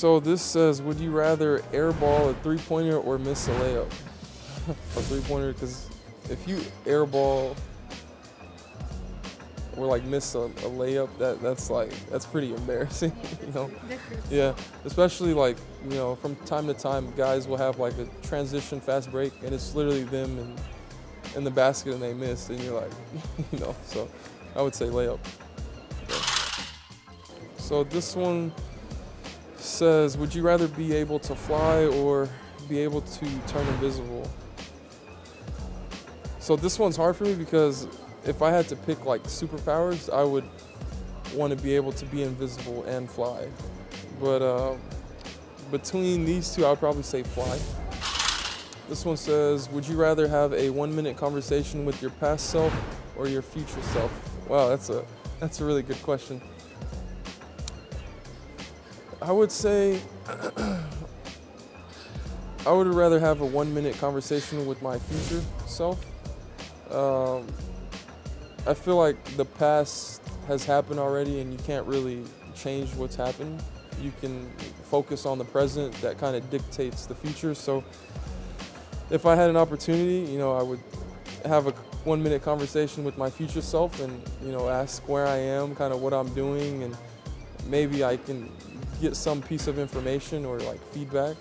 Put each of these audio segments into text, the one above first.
So this says, would you rather airball a three-pointer or miss a layup? A three-pointer, because if you airball or like miss a layup, that's pretty embarrassing, you know? Yeah, especially like, you know, from time to time, guys will have like a transition fast break, and it's literally them in the basket and they miss, and you're like, you know, so I would say layup. Yeah. So this one says, would you rather be able to fly or be able to turn invisible? So this one's hard for me because if I had to pick like superpowers, I would want to be able to be invisible and fly. But between these two, I would probably say fly. This one says, would you rather have a 1-minute conversation with your past self or your future self? Wow, that's a really good question. I would say I would rather have a 1-minute conversation with my future self. I feel like the past has happened already and you can't really change what's happened. You can focus on the present that kind of dictates the future. So if I had an opportunity, you know, I would have a 1-minute conversation with my future self and, you know, ask where I am, kind of what I'm doing, and maybe I can get some piece of information or like feedback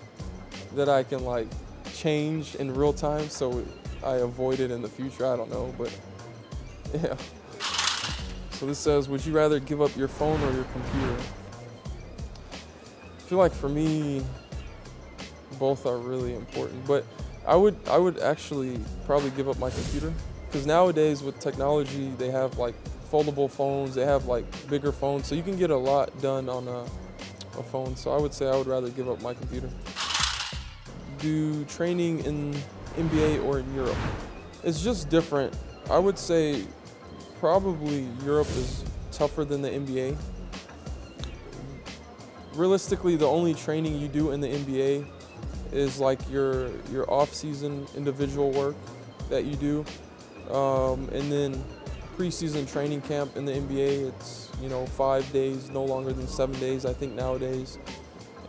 that I can like change in real time so I avoid it in the future. I don't know, but yeah. So this says, would you rather give up your phone or your computer? I feel like for me, both are really important, but I would actually probably give up my computer, because nowadays with technology, they have like foldable phones, they have like bigger phones, so you can get a lot done on a phone. So I would say I would rather give up my computer. Do training in NBA or in Europe? It's just different. I would say probably Europe is tougher than the NBA. Realistically, the only training you do in the NBA is like your off-season individual work that you do, and then preseason training camp in the NBA. It's, you know, 5 days, no longer than 7 days, I think nowadays,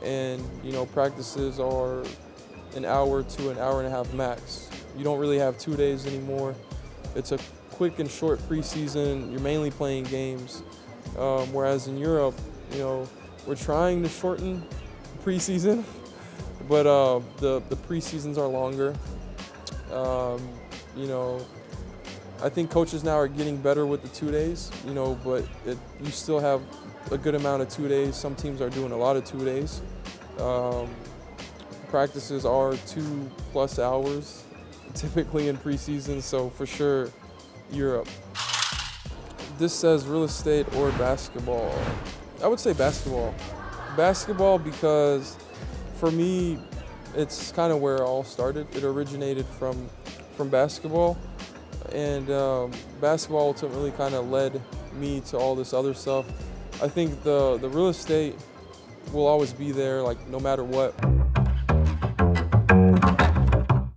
and you know, practices are an hour to an hour and a half max. You don't really have 2 days anymore. It's a quick and short preseason. You're mainly playing games, whereas in Europe, you know, we're trying to shorten preseason, but the preseasons are longer. You know, I think coaches now are getting better with the 2 days, you know, but you still have a good amount of 2 days. Some teams are doing a lot of 2 days. Practices are 2+ hours typically in preseason, so for sure, Europe. This says real estate or basketball. I would say basketball. Basketball because for me, it's kind of where it all started. It originated from basketball, and basketball ultimately kind of led me to all this other stuff. I think the real estate will always be there, like no matter what.